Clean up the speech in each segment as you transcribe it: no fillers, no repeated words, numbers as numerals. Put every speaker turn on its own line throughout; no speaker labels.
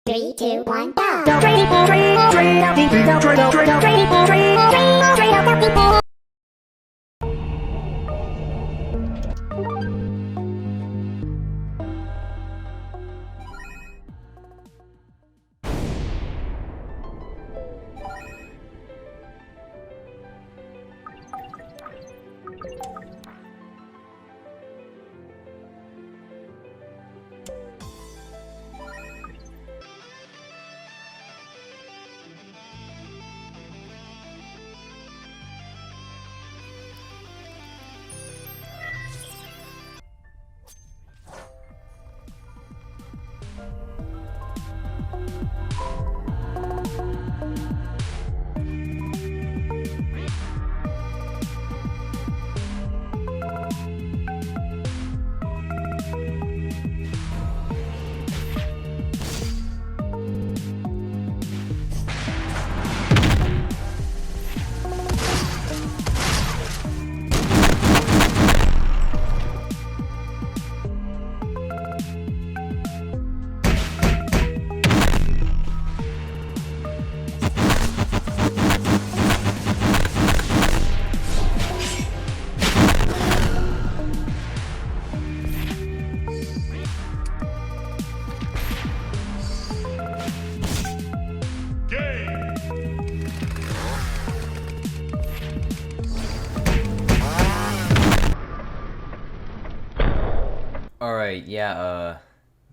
3, 2, 1, go!
Alright, yeah,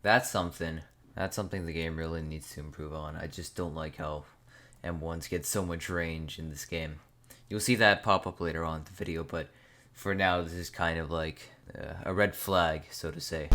that's something. That's something the game really needs to improve on. I just don't like how M1s get so much range in this game. You'll see that pop up later on in the video, but for now this is kind of like a red flag, so to say.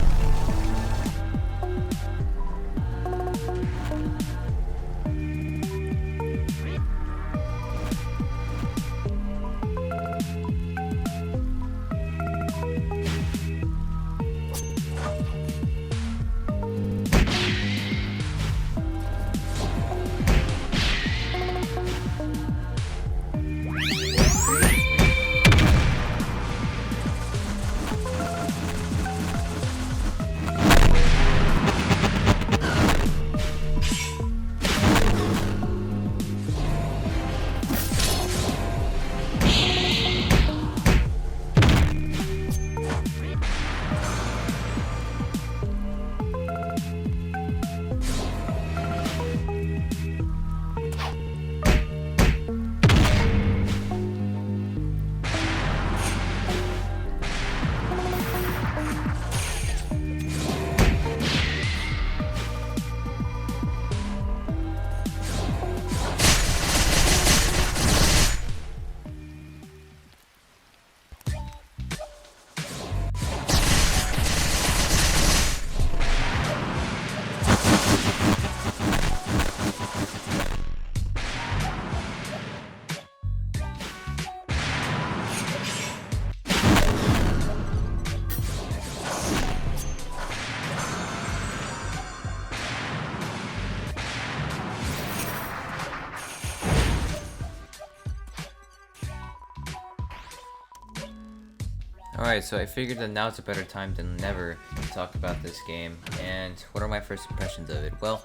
Alright, so I figured that now it's a better time than never to talk about this game, and what are my first impressions of it? Well,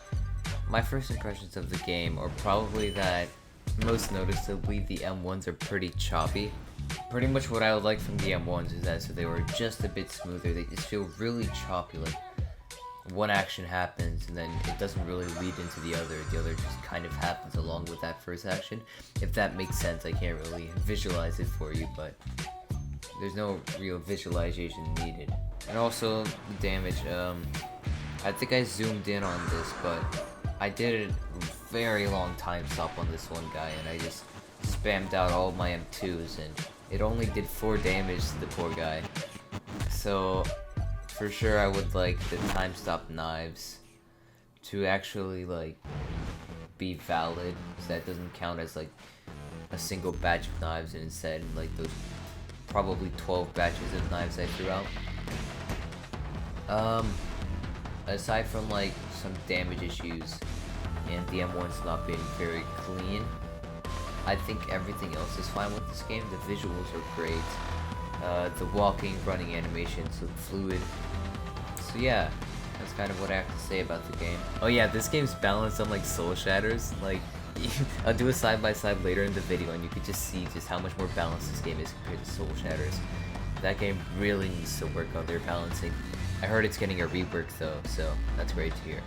my first impressions of the game are probably that, most noticeably, the M1s are pretty choppy. Pretty much what I would like from the M1s is that so they were just a bit smoother. They just feel really choppy, like one action happens and then it doesn't really lead into the other just kind of happens along with that first action. If that makes sense, I can't really visualize it for you, but there's no real visualization needed. And also the damage, I think I zoomed in on this, but I did a very long time stop on this one guy and I just spammed out all my M2s and it only did 4 damage to the poor guy. So for sure I would like the time stop knives to actually like be valid, so that doesn't count as like a single batch of knives and instead like those probably 12 batches of knives I threw out. Aside from like some damage issues and the M1's not being very clean, I think everything else is fine with this game. The visuals are great. The walking, running animations look fluid. So yeah, That's kind of what I have to say about the game. Oh yeah, this game's balanced on like soul shatters. Like, I'll do a side by side later in the video, and you could just see just how much more balanced this game is compared to soul shatters. That game really needs to work on their balancing. I heard it's getting a rework though, so that's great to hear.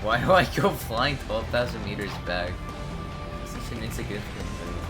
Why do I go flying 12,000 meters back? Such an insignificant move.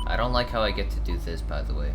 I don't like how I get to do this, by the way.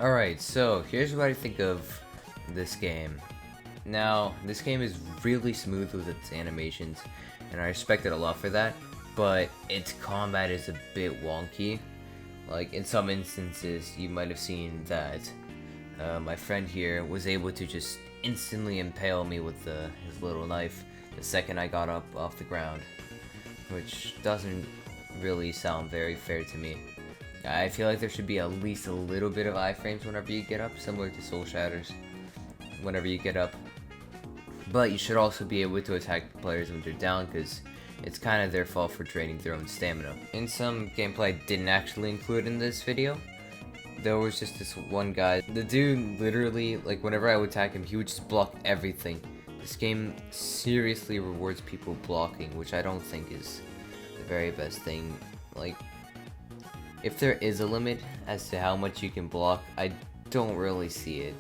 Alright, so here's what I think of this game. Now, this game is really smooth with its animations, and I respect it a lot for that, but its combat is a bit wonky. Like, in some instances, you might have seen that my friend here was able to just instantly impale me with his little knife the second I got up off the ground, which doesn't really sound very fair to me. I feel like there should be at least a little bit of iframes whenever you get up, similar to Soul Shatters, whenever you get up. But you should also be able to attack players when they're down, because it's kind of their fault for draining their own stamina. In some gameplay I didn't actually include in this video, there was just this one guy. The dude literally, like, whenever I would attack him, he would just block everything. This game seriously rewards people blocking, which I don't think is the very best thing. Like, if there is a limit as to how much you can block, I don't really see it,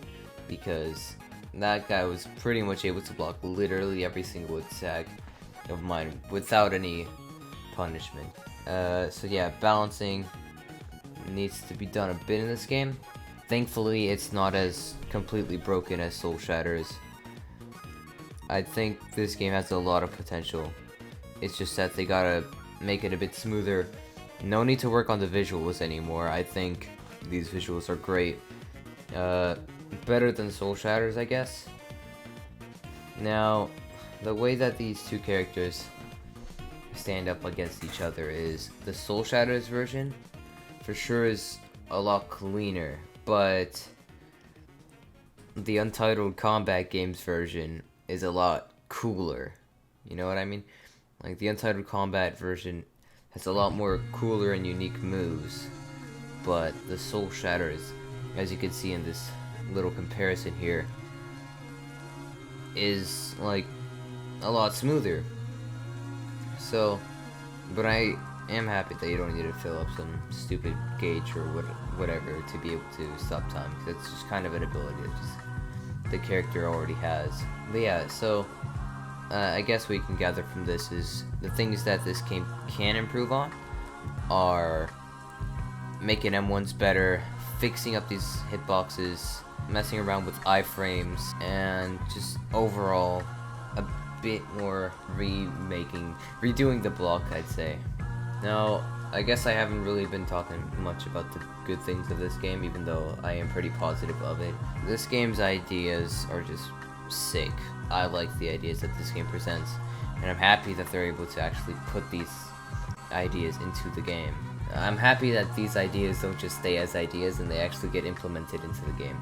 because that guy was pretty much able to block literally every single attack of mine without any punishment. So yeah, balancing needs to be done a bit in this game. Thankfully, it's not as completely broken as Soul Shatters. I think this game has a lot of potential. It's just that they gotta make it a bit smoother. No need to work on the visuals anymore. I think these visuals are great. Better than Soul Shatters, I guess. Now, the way that these two characters stand up against each other is the Soul Shatters version for sure is a lot cleaner, but the Untitled Combat Games version is a lot cooler. You know what I mean? Like, the Untitled Combat version has a lot more cooler and unique moves, but the Soul Shatters, as you can see in this little comparison here, is like a lot smoother. So, but I am happy that you don't need to fill up some stupid gauge or whatever to be able to stop time, because it's just kind of an ability that just the character already has. But yeah, so I guess what you can gather from this is the things that this game can improve on are making M1s better, fixing up these hitboxes, messing around with iframes, and just overall a bit more redoing the block, I'd say. Now, I guess I haven't really been talking much about the good things of this game, even though I am pretty positive of it. This game's ideas are just sick. I like the ideas that this game presents, and I'm happy that they're able to actually put these ideas into the game. I'm happy that these ideas don't just stay as ideas and they actually get implemented into the game,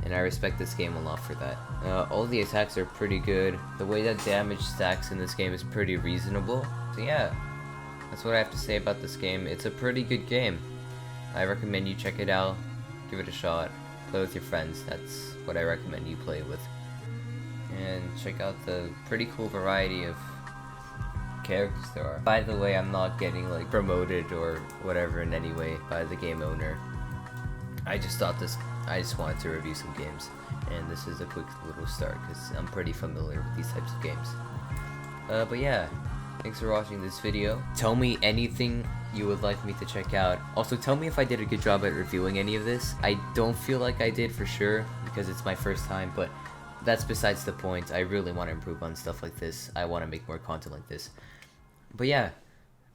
and I respect this game a lot for that. All the attacks are pretty good. The way that damage stacks in this game is pretty reasonable. So yeah, that's what I have to say about this game. It's a pretty good game. I recommend you check it out, give it a shot, play with your friends. That's what I recommend you play with. And check out the pretty cool variety of characters there are. By the way, I'm not getting like promoted or whatever in any way by the game owner. I just wanted to review some games, and this is a quick little start because I'm pretty familiar with these types of games. But yeah, thanks for watching this video. Tell me anything you would like me to check out. Also, tell me if I did a good job at reviewing any of this. I don't feel like I did for sure because it's my first time, but that's besides the point. I really want to improve on stuff like this. I want to make more content like this. But yeah,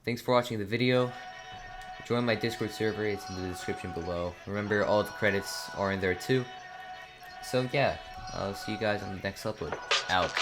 thanks for watching the video. Join my Discord server, it's in the description below. Remember, all the credits are in there too. So yeah, I'll see you guys on the next upload. Out.